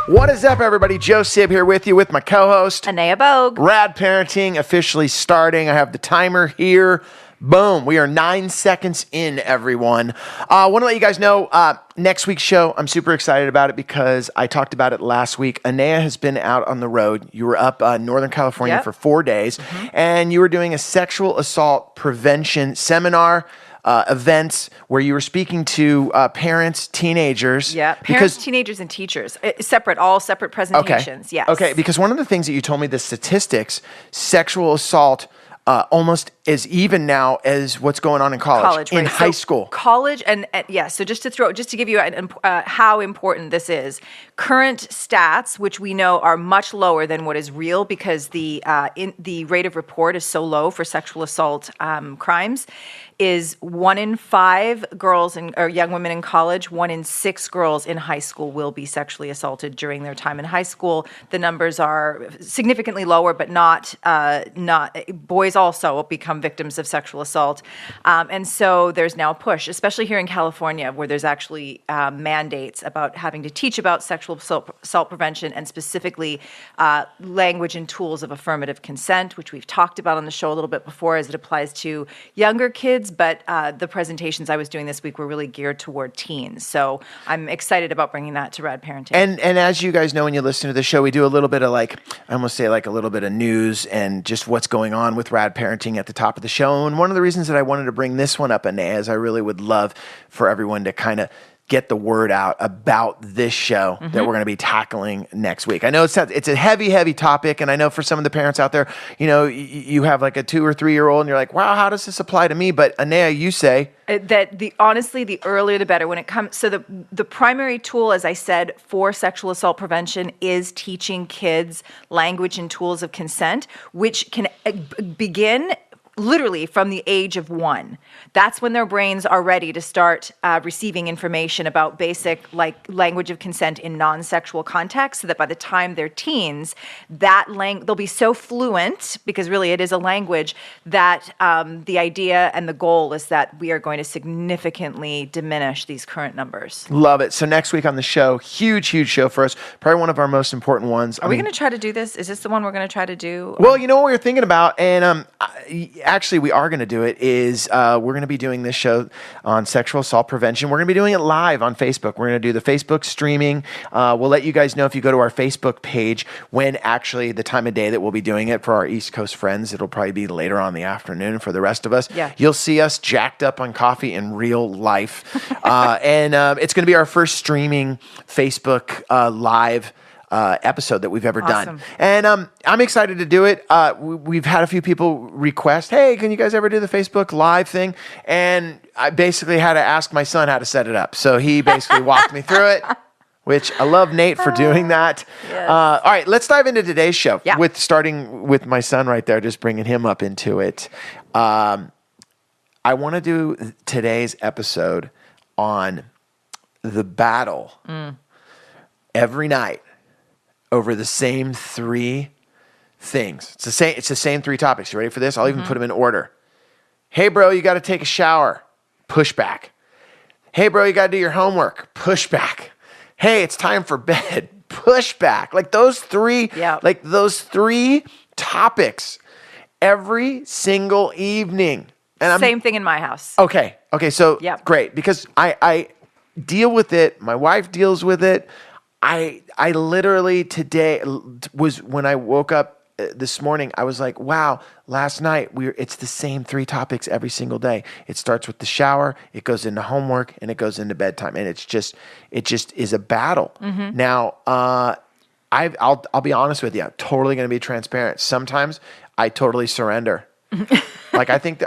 What is up, everybody? Joe Sib here with you with my co-host, Anea Bogue. Rad Parenting officially starting. I have the timer here. Boom. We are 9 seconds in, everyone. I want to let you guys know, next week's show, I'm super excited about it because I talked about it last week. Anea has been out on the road. You were up Northern California for 4 days, and you were doing a sexual assault prevention seminar, events where you were speaking to parents, teenagers. Yeah, parents, teenagers, and teachers. All separate presentations, okay. yes. Okay, because one of the things that you told me, the statistics, sexual assault almost as even now as what's going on in college in high school. College, and so just to give you how important this is, current stats, which we know are much lower than what is real because the rate of report is so low for sexual assault crimes, is 1 in 5 girls or young women in college, 1 in 6 girls in high school will be sexually assaulted during their time in high school. The numbers are significantly lower, but not boys also become victims of sexual assault. And so there's now a push, especially here in California, where there's actually mandates about having to teach about sexual assault prevention and specifically language and tools of affirmative consent, which we've talked about on the show a little bit before as it applies to younger kids, but the presentations I was doing this week were really geared toward teens. So I'm excited about bringing that to Rad Parenting. And as you guys know, when you listen to the show, we do a little bit of I almost say a little bit of news and just what's going on with Rad Parenting at the top of the show. And one of the reasons that I wanted to bring this one up, Anea, is I really would love for everyone to kind of get the word out about this show that we're going to be tackling next week. I know it's a heavy, heavy topic, and I know for some of the parents out there, you have like a 2 or 3 year old, and you're like, wow, how does this apply to me? But Anea, you say that honestly, the earlier the better when it comes. So the primary tool, as I said, for sexual assault prevention is teaching kids language and tools of consent, which can begin literally from the age of 1. That's when their brains are ready to start receiving information about basic language of consent in non-sexual context, so that by the time they're teens, they'll be so fluent, because really it is a language, that the idea and the goal is that we are going to significantly diminish these current numbers. Love it. So next week on the show, huge show for us, probably one of our most important ones. Are we going to try to do this? Is this the one we're going to try to do? Well, you know what we were thinking about, and actually we are going to do it, is we're going to be doing this show on sexual assault prevention. We're going to be doing it live on Facebook. We're going to do the Facebook streaming. We'll let you guys know if you go to our Facebook page when actually the time of day that we'll be doing it. For our East Coast friends, it'll probably be later on in the afternoon. For the rest of us, you'll see us jacked up on coffee in real life. And it's going to be our first streaming Facebook live episode that we've ever done. And I'm excited to do it. We've had a few people request, hey, can you guys ever do the Facebook live thing? And I basically had to ask my son how to set it up. So he basically walked me through it, which I love Nate for doing that. Yes. All right, let's dive into today's show, starting with my son right there, just bringing him up into it. I want to do today's episode on the battle every night over the same 3 things. It's the same 3 topics. You ready for this? I'll even put them in order. Hey, bro, you got to take a shower. Pushback. Hey, bro, you got to do your homework. Pushback. Hey, it's time for bed. Pushback. Like those 3, those 3 topics every single evening. And Same thing in my house. Okay, so great, because I deal with it. My wife deals with it. I literally today was when I woke up this morning, I was like, wow, last night it's the same 3 topics every single day. It starts with the shower, it goes into homework, and it goes into bedtime. And it just is a battle. Now, I'll be honest with you. I'm totally going to be transparent. Sometimes I totally surrender. I think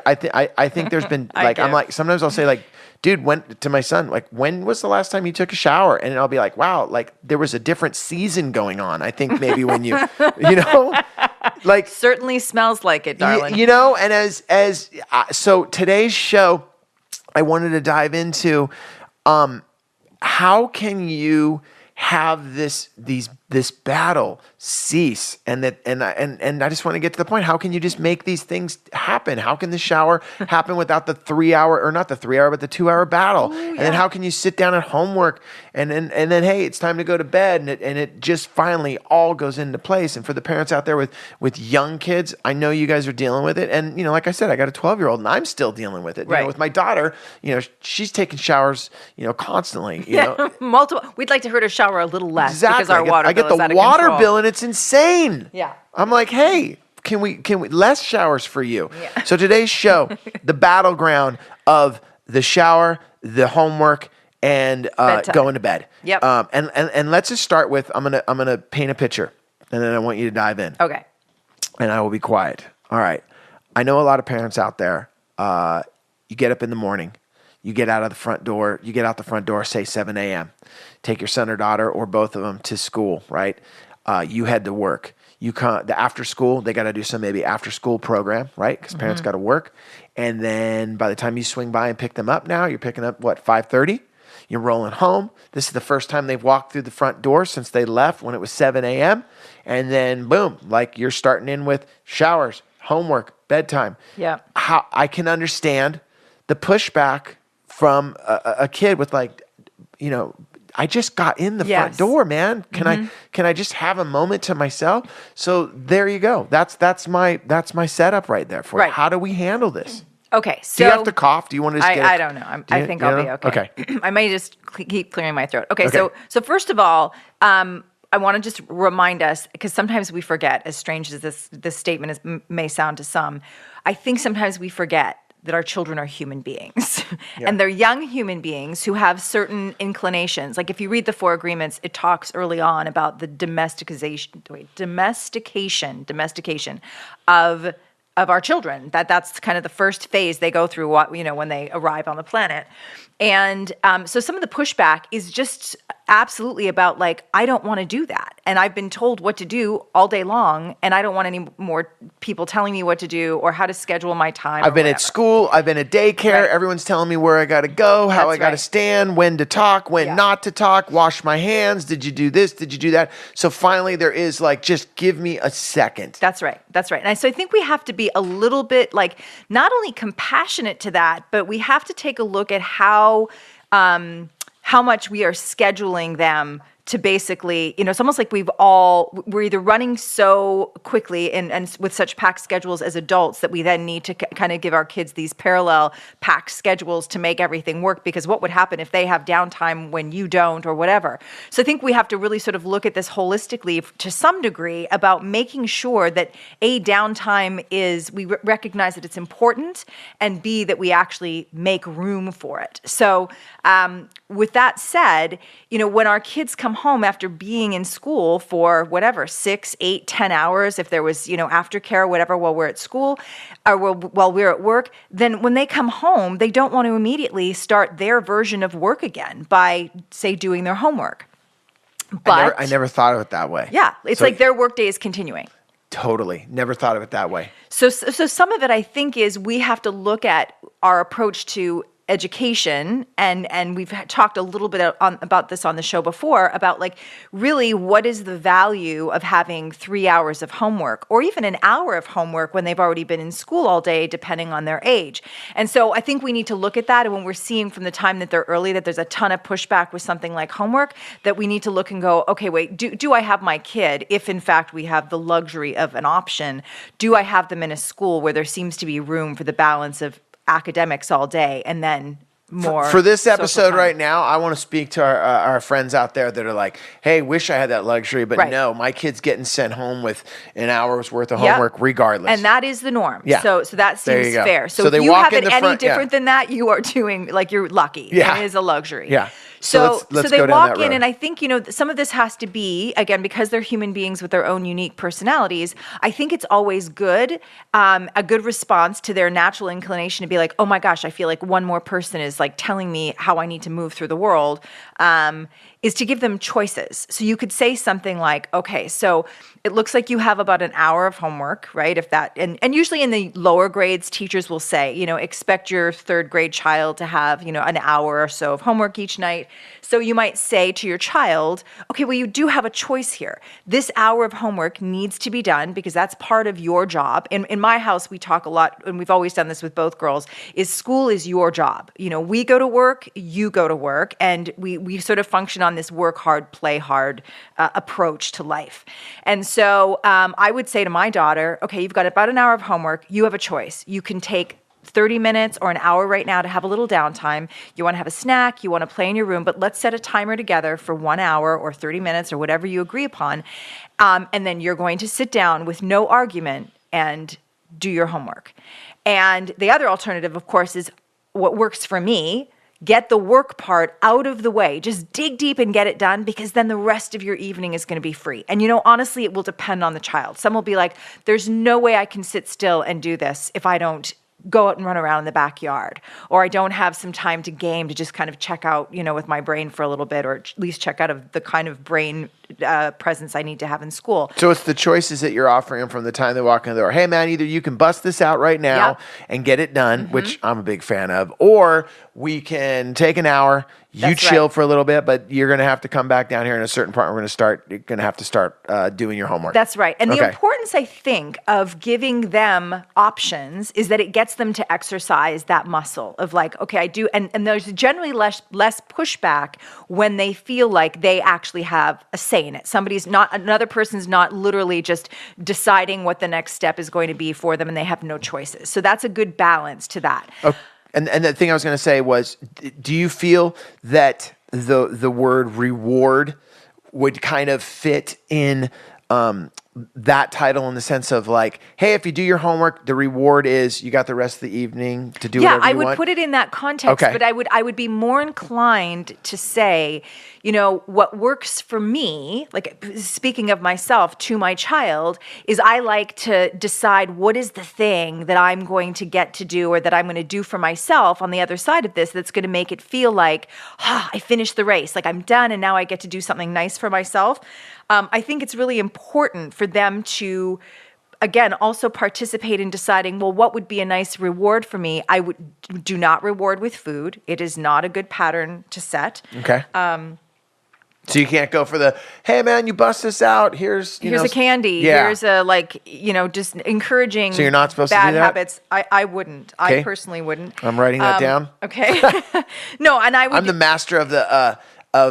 there's been sometimes I'll say dude, to my son, when was the last time you took a shower? And I'll be like, wow, there was a different season going on. I think maybe when you certainly smells like it, darling. And so today's show, I wanted to dive into, how can you have this battle cease, and I just want to get to the point. How can you just make these things happen? How can the shower happen without the 3-hour, or not the 3-hour, but the 2-hour battle? Ooh, And then how can you sit down at homework and then hey, it's time to go to bed, and it just finally all goes into place. And for the parents out there with young kids, I know you guys are dealing with it, and like I said, I got a 12-year-old and I'm still dealing with it. Right. With my daughter, she's taking showers, constantly. Multiple. We'd like to her to shower a little less because our I get bill is out the of water control. bill and it's insane. Yeah. I'm like, hey, can we less showers for you? Yeah. So today's show, the battleground of the shower, the homework, and going to bed. Yep. And let's just start with I'm gonna paint a picture, and then I want you to dive in. Okay. And I will be quiet. All right. I know a lot of parents out there. You get up in the morning. You get out the front door, say 7 a.m. Take your son or daughter or both of them to school, right? You head to work. You the after school, they got to do some maybe after school program, right? Because parents got to work. And then by the time you swing by and pick them up now, you're picking up, 5:30? You're rolling home. This is the first time they've walked through the front door since they left when it was 7 a.m. And then boom, you're starting in with showers, homework, bedtime. Yeah. How I can understand the pushback from a kid with I just got in the front door, man. Can I just have a moment to myself? So there you go. That's my setup right there for you. How do we handle this? Okay, so do you have to cough? Do you want to just get I don't know. I think I'll be okay. Okay. I may just keep clearing my throat. Okay. So first of all, I want to just remind us, because sometimes we forget, as strange as this statement may sound to some, I think sometimes we forget that our children are human beings. And they're young human beings who have certain inclinations. Like if you read the 4 Agreements, it talks early on about the domestication of our children. That's kind of the first phase they go through when they arrive on the planet. And so some of the pushback is just absolutely about I don't want to do that. And I've been told what to do all day long, and I don't want any more people telling me what to do or how to schedule my time. I've been at school, I've been at daycare, Right. Everyone's telling me where I got to go, how I got to stand, when to talk, when not to talk, wash my hands, did you do this, did you do that? So finally there is just give me a second. That's right. And so I think we have to be a little bit not only compassionate to that, but we have to take a look at how much we are scheduling them to basically, it's almost like we're either running so quickly and with such packed schedules as adults that we then need to kind of give our kids these parallel packed schedules to make everything work, because what would happen if they have downtime when you don't or whatever? So I think we have to really sort of look at this holistically to some degree about making sure that downtime is, we recognize that it's important, and B, that we actually make room for it. So with that said, when our kids come home after being in school for 6, 8, 10 hours, if there was, aftercare or whatever while we're at school or while we're at work, then when they come home, they don't want to immediately start their version of work again by, say, doing their homework. But I never thought of it that way. Yeah, it's like their workday is continuing. Totally. Never thought of it that way. So some of it, I think, is we have to look at our approach to education, and we've talked a little bit about this on the show before, about really what is the value of having 3 hours of homework or even an hour of homework when they've already been in school all day, depending on their age. And so I think we need to look at that, and when we're seeing from the time that they're early that there's a ton of pushback with something like homework, that we need to look and go, okay, wait, do I have my kid, if in fact we have the luxury of an option, do I have them in a school where there seems to be room for the balance of academics all day and then more for this social episode time? right now, I want to speak to our friends out there that are like, hey, wish I had that luxury, but Right. no, my kid's getting sent home with an hour's worth of homework regardless. And that is the norm. Yeah. So that There seems you go. fair. So So if they you walk have in it the any front- different than that, you are doing, you're lucky. Yeah. It is a luxury. Yeah. So let's they go down walk that road. in, and I think, some of this has to be, again, because they're human beings with their own unique personalities, I think it's always good, a good response to their natural inclination to be like, oh my gosh, I feel like one more person is telling me how I need to move through the world, is to give them choices. So you could say something like, okay, so it looks like you have about an hour of homework, right? If that, and usually in the lower grades, teachers will say, expect your third grade child to have, an hour or so of homework each night. So you might say to your child, okay, well, you do have a choice here. This hour of homework needs to be done because that's part of your job. In my house, we talk a lot, and we've always done this with both girls, is school is your job. We go to work, you go to work, and we sort of function on this work hard, play hard approach to life. And so I would say to my daughter, okay, you've got about an hour of homework. You have a choice. You can take 30 minutes or an hour right now to have a little downtime. You want to have a snack, you want to play in your room, but let's set a timer together for 1 hour or 30 minutes or whatever you agree upon. And then you're going to sit down with no argument and do your homework. And the other alternative, of course, is what works for me. Get the work part out of the way. Just dig deep and get it done, because then the rest of your evening is going to be free. And honestly, it will depend on the child. Some will be like, there's no way I can sit still and do this if I don't go out and run around in the backyard, or I don't have some time to game to just kind of check out, with my brain for a little bit, or at least check out of the kind of brain presence I need to have in school. So it's the choices that you're offering them from the time they walk in the door. Hey, man, either you can bust this out right now and get it done, which I'm a big fan of, or we can take an hour, you chill for a little bit, but you're going to have to come back down here in a certain part. You're going to have to start doing your homework. That's right. And the importance, I think, of giving them options is that it gets them to exercise that muscle of like, okay, I do. And there's generally less pushback when they feel like they actually have a say in it. Another person's not literally just deciding what the next step is going to be for them, and they have no choices. So that's a good balance to that. Okay. And the thing I was going to say was, do you feel that the word reward would kind of fit in that title, in the sense of like, hey, if you do your homework, the reward is you got the rest of the evening to do whatever you want? Yeah, I would put it in that context, but I would be more inclined to say, what works for me, like speaking of myself to my child, is I like to decide what is the thing that I'm going to get to do, or that I'm going to do for myself on the other side of this, that's going to make it feel like, I finished the race, like I'm done and now I get to do something nice for myself. I think it's really important for them to, again, also participate in deciding, well, what would be a nice reward for me? I do not reward with food. It is not a good pattern to set. Okay. So you can't go for the, hey man, you bust this out. Here's a candy. Yeah. Here's a just encouraging. So you're not supposed to bad do that? habits. I wouldn't. Okay. I personally wouldn't. I'm writing that down. Okay. No, and I would. I'm the master of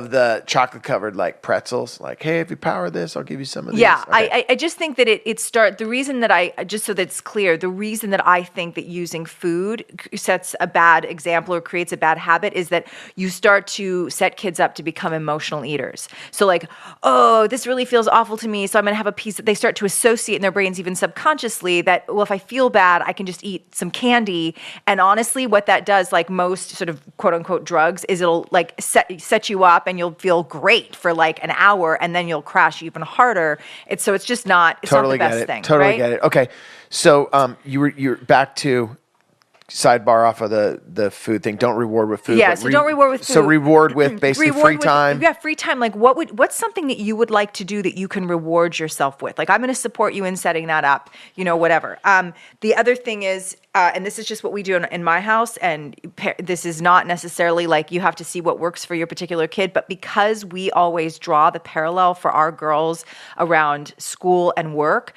the chocolate covered like pretzels. Like, hey, if you power this, I'll give you some of these. Yeah, Okay. I just think that the reason that just so that it's clear, the reason that I think that using food sets a bad example or creates a bad habit is that you start to set kids up to become emotional eaters. So like, oh, this really feels awful to me, so I'm going to have a piece. That they start to associate in their brains, even subconsciously, that, well, if I feel bad, I can just eat some candy. And honestly, what that does, like most sort of quote unquote drugs, is it'll like set you up, and you'll feel great for like an hour, and then you'll crash even harder. It's just not. It's totally not the best get it. thing. Totally right? get it. Okay, so you're back to sidebar off of the food thing. Don't reward with food. Yeah, so don't reward with food. So reward with basically free time. Yeah, free time. Like what's something that you would like to do that you can reward yourself with? Like, I'm going to support you in setting that up. Whatever. The other thing is, and this is just what we do in my house, and this is not necessarily like you have to see what works for your particular kid, but because we always draw the parallel for our girls around school and work,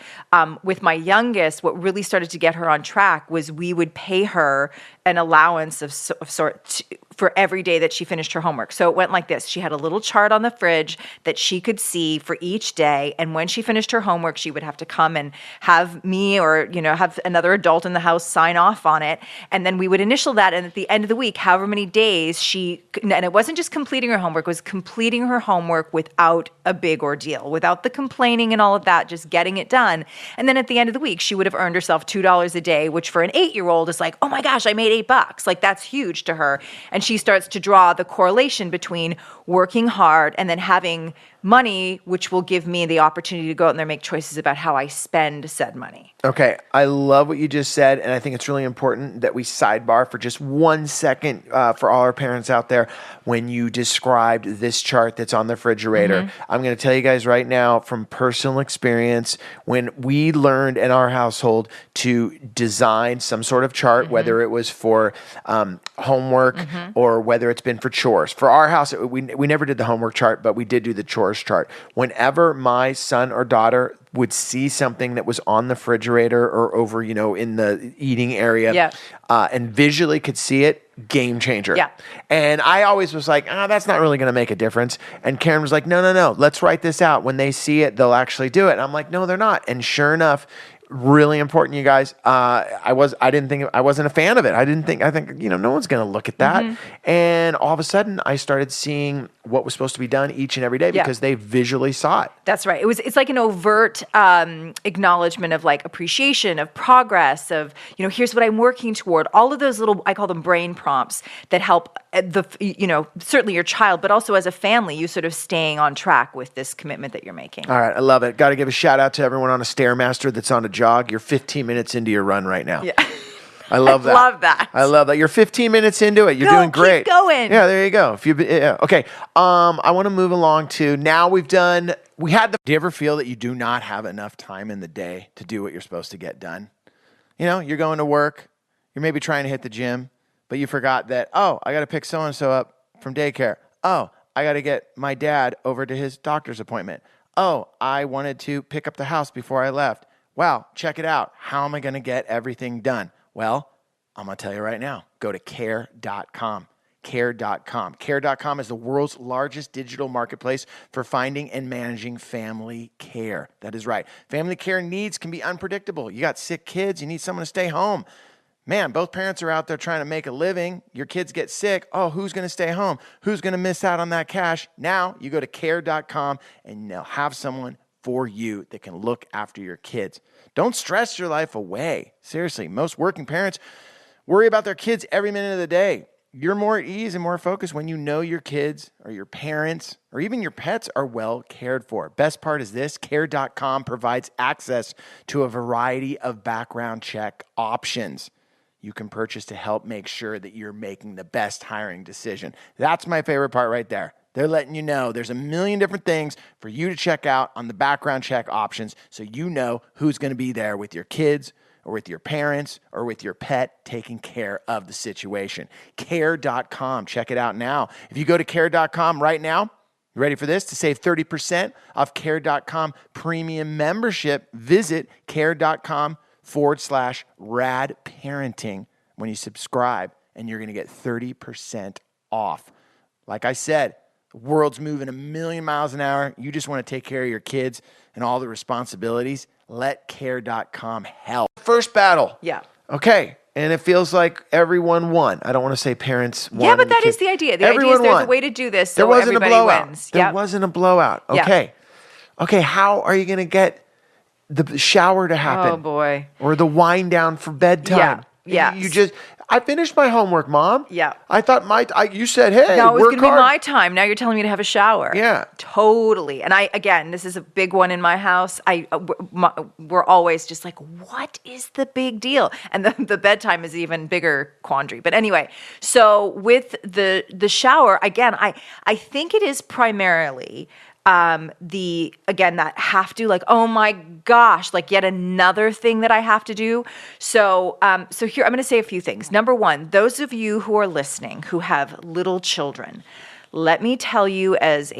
with my youngest, what really started to get her on track was we would pay her an allowance of sort for every day that she finished her homework. So it went like this. She had a little chart on the fridge that she could see for each day. And when she finished her homework, she would have to come and have me or, have another adult in the house sign off on it. And then we would initial that. And at the end of the week, however many days and it wasn't just completing her homework, it was completing her homework without a big ordeal, without the complaining and all of that, just getting it done. And then at the end of the week, she would have earned herself $2 a day, which for an 8-year-old is like, oh my gosh, I made $8. Like, that's huge to her. And she starts to draw the correlation between working hard and then having money, which will give me the opportunity to go out there and make choices about how I spend said money. Okay, I love what you just said, and I think it's really important that we sidebar for just 1 second for all our parents out there. When you described this chart that's on the refrigerator, I'm going to tell you guys right now from personal experience, when we learned in our household to design some sort of chart, whether it was for homework or whether it's been for chores. For our house, we never did the homework chart, but we did do the chores chart. Whenever my son or daughter would see something that was on the refrigerator or over, in the eating area, and visually could see it, game changer. Yeah. And I always was like, that's not really going to make a difference. And Karen was like, no, let's write this out. When they see it, they'll actually do it. And I'm like, no, they're not. And sure enough, really important, you guys. I wasn't a fan of it. I think, no one's going to look at that. And all of a sudden I started seeing what was supposed to be done each and every day because they visually saw it. That's right. It's like an overt acknowledgement of like appreciation, of progress, of, here's what I'm working toward. All of those little, I call them brain prompts that help certainly your child, but also as a family, you sort of staying on track with this commitment that you're making. All right. I love it. Got to give a shout out to everyone on a Stairmaster that's on a jog. You're 15 minutes into your run right now. Yeah. I love that. I love that. You're 15 minutes into it. You're doing great. Keep going. Yeah, there you go. Okay. I want to move along to now do you ever feel that you do not have enough time in the day to do what you're supposed to get done? You're going to work. You're maybe trying to hit the gym, but you forgot that, I got to pick so-and-so up from daycare. I got to get my dad over to his doctor's appointment. I wanted to pick up the house before I left. Wow, check it out. How am I going to get everything done? Well, I'm going to tell you right now. Go to care.com. Care.com. Care.com is the world's largest digital marketplace for finding and managing family care. That is right. Family care needs can be unpredictable. You got sick kids. You need someone to stay home. Man, both parents are out there trying to make a living. Your kids get sick. Who's going to stay home? Who's going to miss out on that cash? Now you go to care.com and they'll have someone for you that can look after your kids. Don't stress your life away. Seriously, most working parents worry about their kids every minute of the day. You're more at ease and more focused when you know your kids or your parents or even your pets are well cared for. Best part is this, care.com provides access to a variety of background check options you can purchase to help make sure that you're making the best hiring decision. That's my favorite part right there. They're letting you know there's a million different things for you to check out on the background check options so you know who's going to be there with your kids or with your parents or with your pet taking care of the situation. Care.com. Check it out now. If you go to care.com right now, you ready for this? To save 30% off care.com premium membership, visit care.com/rad parenting when you subscribe, and you're going to get 30% off. Like I said, the world's moving a million miles an hour. You just want to take care of your kids and all the responsibilities. Let care.com help. First battle. Yeah. Okay. And it feels like everyone won. I don't want to say parents won. Yeah, but that is the idea. The idea is there's a way to do this so everybody wins. There wasn't a blowout. Okay. Yeah. Okay, how are you going to get the shower to happen? Oh, boy. Or the wind down for bedtime? Yeah. I finished my homework, Mom. Yeah. I thought you said, hey, no, it was work going to be hard. my time. Now you're telling me to have a shower. Yeah. Totally. And this is a big one in my house. We're always just like, what is the big deal? And the bedtime is even bigger quandary. But anyway, so with the shower, again, I think it is primarily that have to, like, oh my gosh, like yet another thing that I have to do. So here, I'm going to say a few things. Number one, those of you who are listening, who have little children, let me tell you as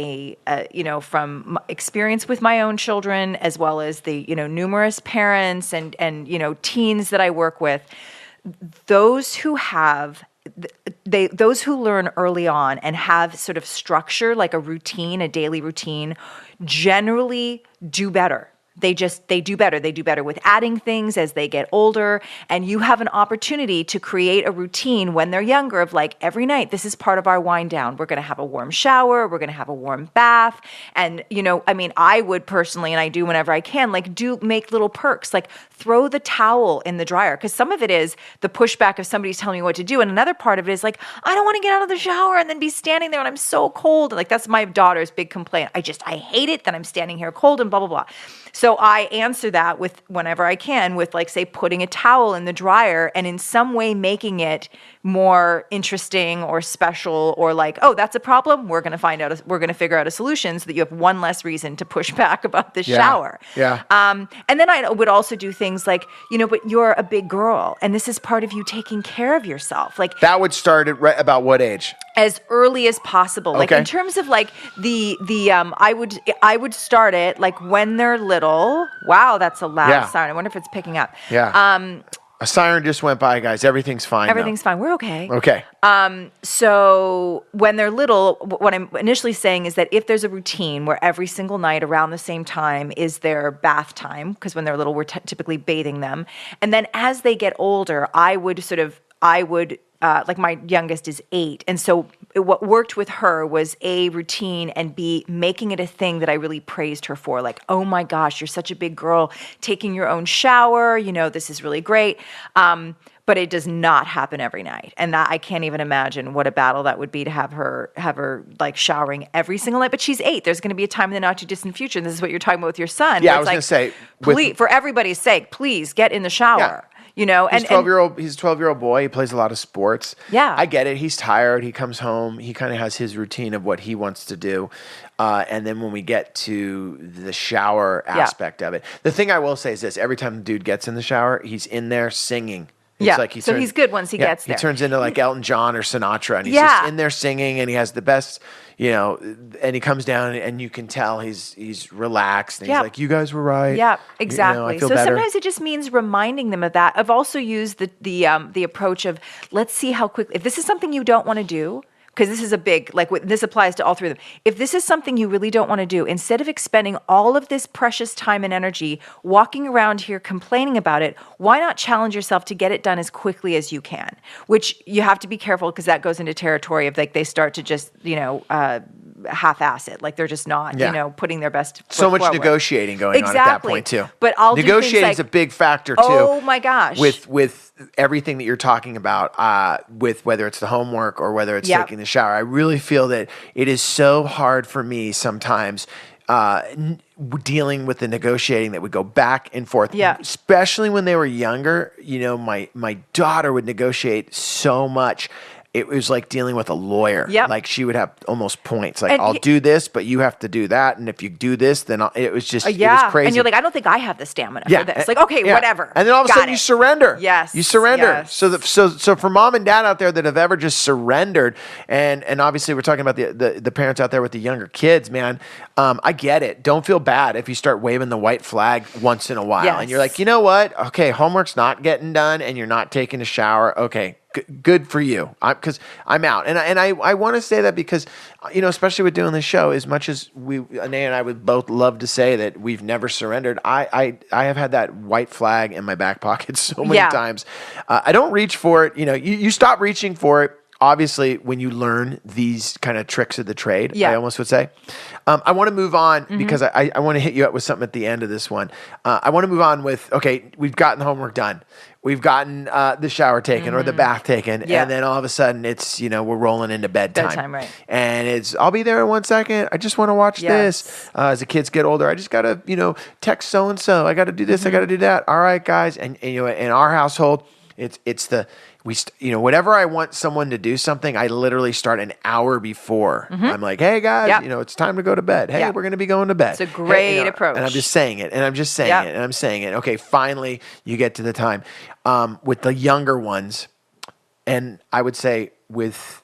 from experience with my own children, as well as the, numerous parents and teens that I work with, those who learn early on and have sort of structure, like a routine, a daily routine, generally do better. They do better. They do better with adding things as they get older. And you have an opportunity to create a routine when they're younger of like every night, this is part of our wind down. We're going to have a warm shower. We're going to have a warm bath. And, I would personally, and I do whenever I can, like make little perks, like throw the towel in the dryer. Cause some of it is the pushback of somebody's telling me what to do. And another part of it is like, I don't want to get out of the shower and then be standing there and I'm so cold. Like that's my daughter's big complaint. I hate it that I'm standing here cold and blah, blah, blah. So I answer that with whenever I can with like, say, putting a towel in the dryer and in some way making it more interesting or special or like, oh, that's a problem. We're going to figure out a solution so that you have one less reason to push back about the shower. Yeah. And then I would also do things like, but you're a big girl and this is part of you taking care of yourself. Like that would start at about what age? As early as possible. Like in terms of like I would start it like when they're little. Wow, that's a loud siren. I wonder if it's picking up. Yeah. A siren just went by, guys. Everything's fine. Everything's fine. We're okay. Okay. So when they're little, what I'm initially saying is that if there's a routine where every single night around the same time is their bath time, because when they're little, we're typically bathing them. And then as they get older, I would like my youngest is 8. And so what worked with her was A, routine, and B, making it a thing that I really praised her for. Like, oh my gosh, you're such a big girl, taking your own shower, this is really great. But it does not happen every night. And that I can't even imagine what a battle that would be to have her like showering every single night. But she's 8. There's going to be a time in the not too distant future. And this is what you're talking about with your son. Yeah, I was going to say. Please, for everybody's sake, please get in the shower. Yeah. He's a 12-year-old boy. He plays a lot of sports. Yeah. I get it. He's tired. He comes home. He kind of has his routine of what he wants to do. And then when we get to the shower aspect of it, the thing I will say is this. Every time the dude gets in the shower, he's in there singing. It's like he's good once he gets there. He turns into like Elton John or Sinatra, and he's just in there singing, and he has the best, and he comes down, and you can tell he's relaxed, and he's like, "You guys were right." Yeah, exactly. I feel so better. sometimes it just means reminding them of that. I've also used the approach of let's see how quickly. If this is something you don't want to do. Because this is a big, this applies to all three of them. If this is something you really don't want to do, instead of expending all of this precious time and energy walking around here complaining about it, why not challenge yourself to get it done as quickly as you can? Which you have to be careful because that goes into territory of like they start to just, half-ass it. Like they're just not, putting their best foot So much forward. negotiating going on at that point too. But I'll negotiating is a big factor too. Oh my gosh. With everything that you're talking about, with whether it's the homework or whether it's taking the shower, I really feel that it is so hard for me sometimes dealing with the negotiating that would go back and forth. Yeah. Especially when they were younger, my daughter would negotiate so much. It was like dealing with a lawyer. Yep. Like she would have almost points. Like, I'll do this, but you have to do that. And if you do this, then it was just, it was crazy. And you're like, I don't think I have the stamina for this. Like, okay, whatever. And then all of a sudden you surrender. Yes. You surrender. Yes. So for mom and dad out there that have ever just surrendered, and obviously we're talking about the parents out there with the younger kids, man, I get it. Don't feel bad if you start waving the white flag once in a while. Yes. And you're like, you know what? Okay, homework's not getting done and you're not taking a shower. Okay. Good for you, because I'm out, and I want to say that because especially with doing this show, as much as Anea and I would both love to say that we've never surrendered, I have had that white flag in my back pocket so many times. I don't reach for it. You stop reaching for it. Obviously, when you learn these kind of tricks of the trade, I almost would say. I want to move on because I want to hit you up with something at the end of this one. I want to move on with, okay, we've gotten the homework done. We've gotten the shower taken or the bath taken. Yeah. And then all of a sudden it's, we're rolling into bedtime. Bedtime, right. And I'll be there in 1 second. I just want to watch this. As the kids get older, I just got to, text so-and-so. I got to do this. I got to do that. All right, guys. And in our household, whenever I want someone to do something, I literally start an hour before. I'm like, hey guys, it's time to go to bed. Hey, we're going to be going to bed. It's a great approach. And I'm just saying it, and I'm just saying it, and I'm saying it. Okay, finally you get to the time. With the younger ones, and I would say with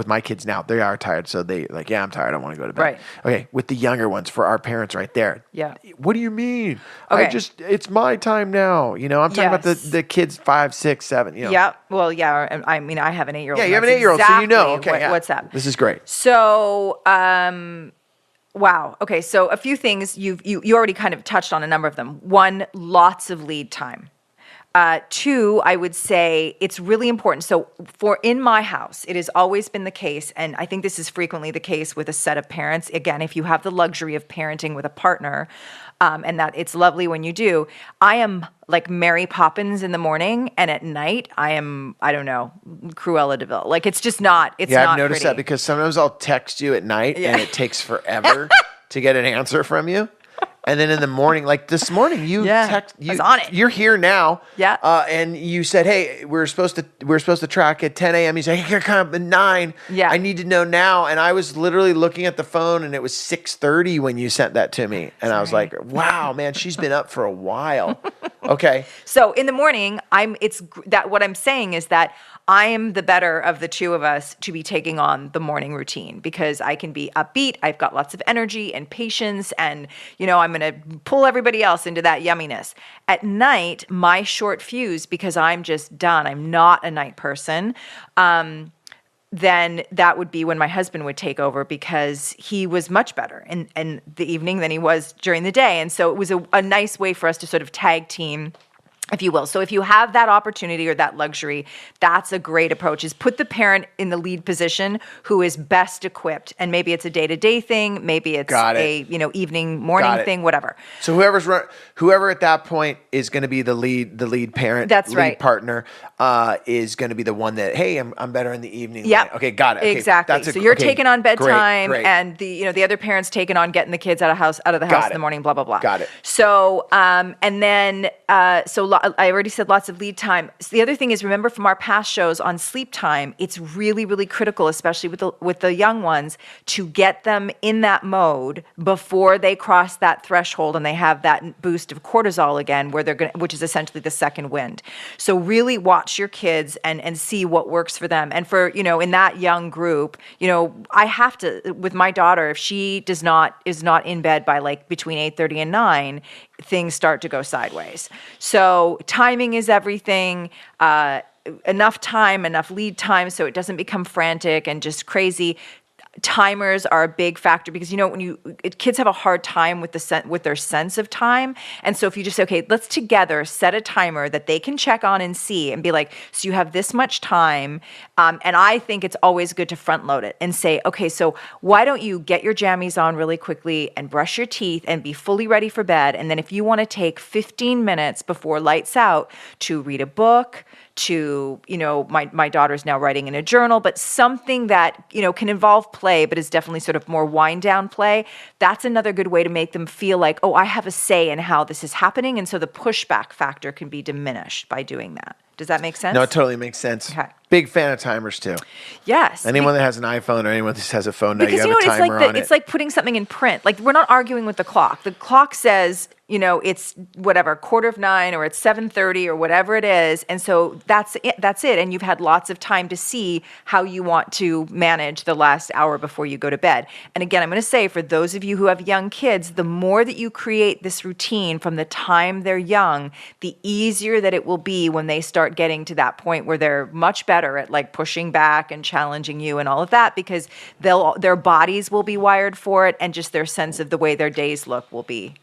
my kids now, they are tired, so they like, I'm tired, I want to go to bed. Right. Okay, with the younger ones, for our parents right there. Yeah. What do you mean? Okay. It's my time now. I'm talking about the kids 5, 6, 7. Yeah. Well, yeah. I mean, I have an 8-year-old. Yeah, you have an 8-year-old, so you know. Okay, what's that? This is great. So, Wow. Okay. So a few things you already kind of touched on a number of them. One, lots of lead time. Two, I would say it's really important. So for in my house, it has always been the case, and I think this is frequently the case with a set of parents. Again, if you have the luxury of parenting with a partner, and that it's lovely when you do, I am like Mary Poppins in the morning, and at night I am, I don't know, Cruella de Vil. Like it's just not, it's Yeah, not I've noticed pretty. that because sometimes I'll text you at night and it takes forever to get an answer from you. And then in the morning, like this morning, you text. I was on it. You're here now. Yeah. And you said, "Hey, we're supposed to track at 10 a.m." You say, "Hey, come up at 9. Yeah. I need to know now." And I was literally looking at the phone, and it was 6:30 when you sent that to me, and I was like, "Wow, man, she's been up for a while." Okay. So in the morning, what I'm saying is that I am the better of the two of us to be taking on the morning routine because I can be upbeat. I've got lots of energy and patience, and I'm going to pull everybody else into that yumminess. At night, my short fuse, because I'm just done. I'm not a night person. Then that would be when my husband would take over because he was much better in the evening than he was during the day. And so it was a nice way for us to sort of tag team, if you will. So if you have that opportunity or that luxury, that's a great approach, is put the parent in the lead position who is best equipped. And maybe it's a day-to-day thing, maybe it's evening, morning thing, whatever. So whoever at that point is going to be the lead parent, that's lead right. partner, is going to be the one that, hey, I'm better in the evening. Yeah. Okay, got it. Okay, exactly. So you're taking on bedtime, great. and the other parent's taking on getting the kids out of the house in the morning. Blah blah blah. Got it. So and then I already said lots of lead time. So the other thing is, remember from our past shows on sleep time, it's really, really critical, especially with the young ones, to get them in that mode before they cross that threshold and they have that boost of cortisol again, which is essentially the second wind. So really watch your kids and see what works for them. And for, in that young group, I have to, with my daughter, if she is not in bed by like between 8:30 and 9, things start to go sideways. So timing is everything. Enough time, enough lead time so it doesn't become frantic and just crazy. Timers are a big factor because when kids have a hard time with their sense of time, and so if you just say, okay, let's together set a timer that they can check on and see and be like, so you have this much time, and I think it's always good to front load it and say, okay, so why don't you get your jammies on really quickly and brush your teeth and be fully ready for bed, and then if you want to take 15 minutes before lights out to read a book, to, my daughter's now writing in a journal, but something that, can involve play, but is definitely sort of more wind down play. That's another good way to make them feel like, oh, I have a say in how this is happening. And so the pushback factor can be diminished by doing that. Does that make sense? No, it totally makes sense. Okay. Big fan of timers too. Yes. Anyone that has an iPhone or anyone that has a phone now, because you have a timer on it. It's like putting something in print. Like we're not arguing with the clock. The clock says, it's whatever, 8:45 or it's 7:30 or whatever it is. And so that's it. And you've had lots of time to see how you want to manage the last hour before you go to bed. And again, I'm going to say for those of you who have young kids, the more that you create this routine from the time they're young, the easier that it will be when they start getting to that point where they're much better at like pushing back and challenging you and all of that, because their bodies will be wired for it, and just their sense of the way their days look will be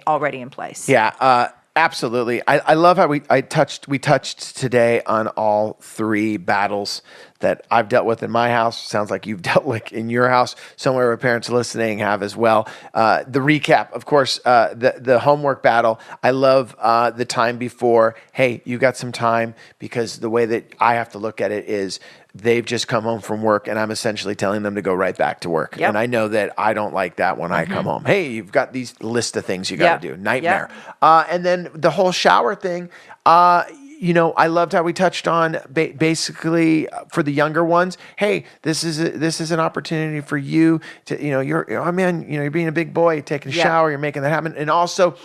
already in place. Yeah, absolutely. I love how we touched today on all three battles that I've dealt with in my house. Sounds like you've dealt with in your house. Somewhere where parents listening have as well. The recap, of course, the homework battle. I love the time before. Hey, you got some time, because the way that I have to look at it is they've just come home from work and I'm essentially telling them to go right back to work. Yep. And I know that I don't like that when I come home. Hey, you've got these list of things you got to do. Nightmare. And then the whole shower thing, I loved how we touched on basically for the younger ones. Hey, this is an opportunity for you to, you're being a big boy, taking a shower, you're making that happen. And also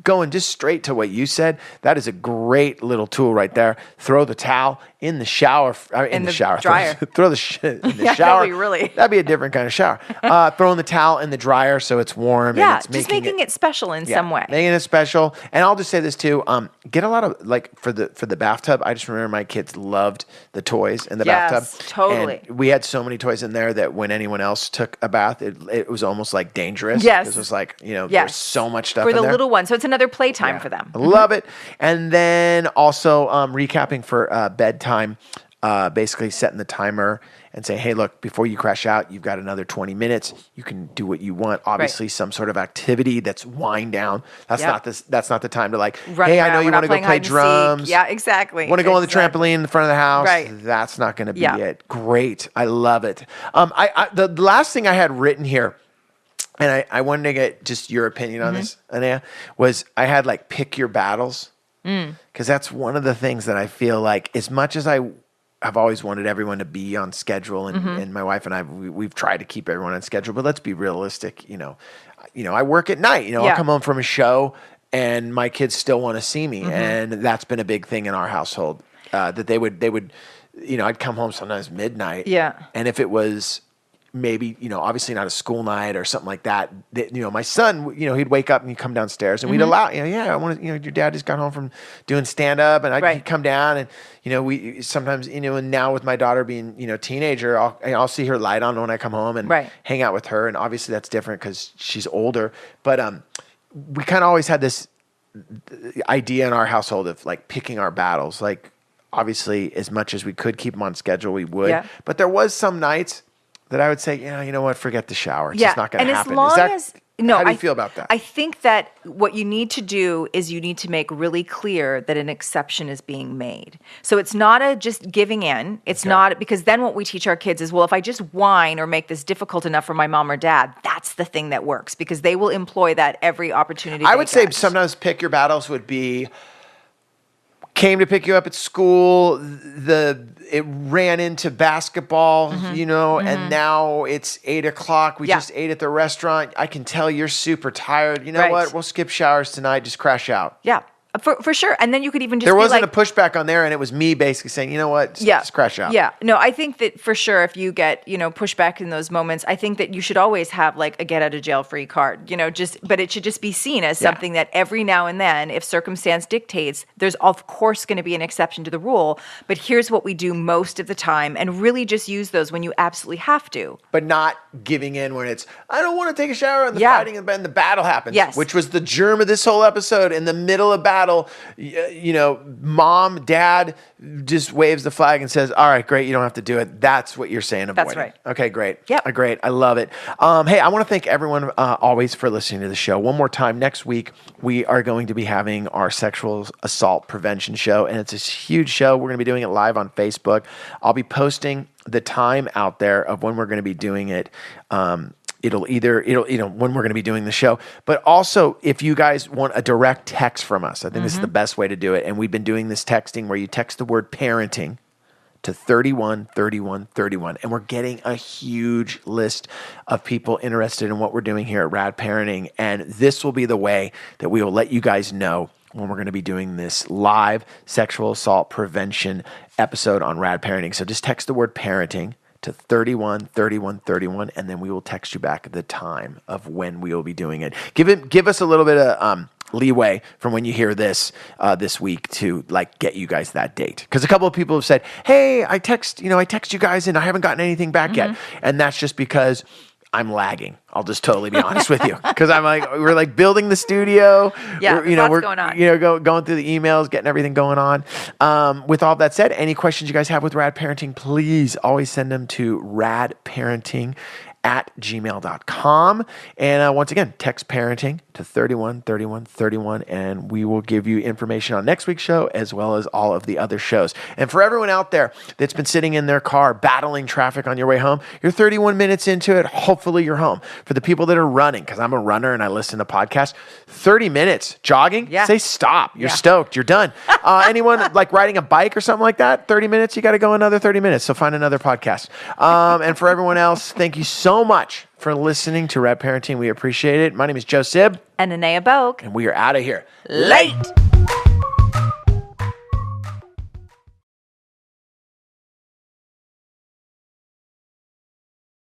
going just straight to what you said, that is a great little tool right there. Throw the towel in the shower, in the shower, dryer. throw the shit in the Yeah, shower. that'd be a different kind of shower. Throwing the towel in the dryer so it's warm. Yeah, and it's just making it special in some way. Making it special. And I'll just say this too. Get a lot of for the bathtub. I just remember my kids loved the toys in the bathtub. Totally. And we had so many toys in there that when anyone else took a bath, it was almost like dangerous. Yes. It was like, there's so much stuff for in the there. little ones. So it's another playtime for them. I love it. And then also recapping for bedtime, basically setting the timer and saying, hey, look, before you crash out, you've got another 20 minutes. You can do what you want. Obviously, some sort of activity that's wind down. That's not the time to Run hey, around. I know you want to go play drums. Yeah, exactly. Want to go on the trampoline in the front of the house. Right. That's not going to be it. Great. I love it. The last thing I had written here, and I wanted to get just your opinion on this, Anea, was I had pick your battles. Because that's one of the things that I feel like, as much as I've always wanted everyone to be on schedule, and my wife and I, we've tried to keep everyone on schedule, but let's be realistic. I work at night. I'll come home from a show and my kids still want to see me. And that's been a big thing in our household, that they would, I'd come home sometimes midnight. Yeah. And if it was maybe, obviously not a school night or something like that, my son, he'd wake up and he'd come downstairs and we'd allow, I want to, your dad just got home from doing stand up, and I'd come down, and, we sometimes, and now with my daughter being, teenager, I'll see her light on when I come home and hang out with her. And obviously that's different because she's older, but, we kind of always had this idea in our household of picking our battles. Obviously as much as we could keep them on schedule, we would, but there was some nights that I would say, you know what, forget the shower. It's just not going to happen. How do you feel about that? I think that what you need to do is you need to make really clear that an exception is being made. So it's not just giving in. It's not, because then what we teach our kids is, well, if I just whine or make this difficult enough for my mom or dad, that's the thing that works, because they will employ that every opportunity. I would say sometimes pick your battles would be, came to pick you up at school, it ran into basketball, and now it's 8:00. We just ate at the restaurant. I can tell you're super tired. You know what? We'll skip showers tonight. Just crash out. Yeah. For sure. And then you could even just there wasn't a pushback on there, and it was me basically saying, you know what, just crash out. Yeah. No, I think that for sure if you get, pushback in those moments, I think that you should always have a get out of jail free card, but it should just be seen as something that every now and then, if circumstance dictates, there's of course going to be an exception to the rule, but here's what we do most of the time, and really just use those when you absolutely have to. But not giving in when it's, I don't want to take a shower, and the fighting and the battle happens. Yes. Which was the germ of this whole episode. In the middle of battle, mom, dad just waves the flag and says, all right, great, you don't have to do it. That's what you're saying, avoid. That's right. Okay, great. Yep. Great. I love it. Hey, I want to thank everyone always for listening to the show. One more time, next week, we are going to be having our sexual assault prevention show, and it's a huge show. We're going to be doing it live on Facebook. I'll be posting the time out there of when we're going to be doing it. It'll when we're going to be doing the show, but also if you guys want a direct text from us, I think this is the best way to do it. And we've been doing this texting where you text the word parenting to 313131, and we're getting a huge list of people interested in what we're doing here at Rad Parenting. And this will be the way that we will let you guys know when we're going to be doing this live sexual assault prevention episode on Rad Parenting. So just text the word parenting to 313131, and then we will text you back the time of when we will be doing it. Give us a little bit of leeway from when you hear this this week to get you guys that date, because a couple of people have said, hey, I text you guys and I haven't gotten anything back yet, and that's just because I'm lagging. I'll just totally be honest with you, because we're building the studio. Yeah, we're going on. Going through the emails, getting everything going on. With all that said, any questions you guys have with Rad Parenting, please always send them to radparenting@gmail.com. And once again, text parenting to 313131, and we will give you information on next week's show as well as all of the other shows. And for everyone out there that's been sitting in their car battling traffic on your way home, you're 31 minutes into it. Hopefully you're home. For the people that are running, because I'm a runner and I listen to podcasts, 30 minutes jogging, say stop. You're stoked. You're done. Anyone riding a bike or something like that, 30 minutes, you got to go another 30 minutes. So find another podcast. And for everyone else, thank you so much for listening to Rad Parenting. We appreciate it. My name is Joe Sib. And Anea Boak. And we are out of here. Late.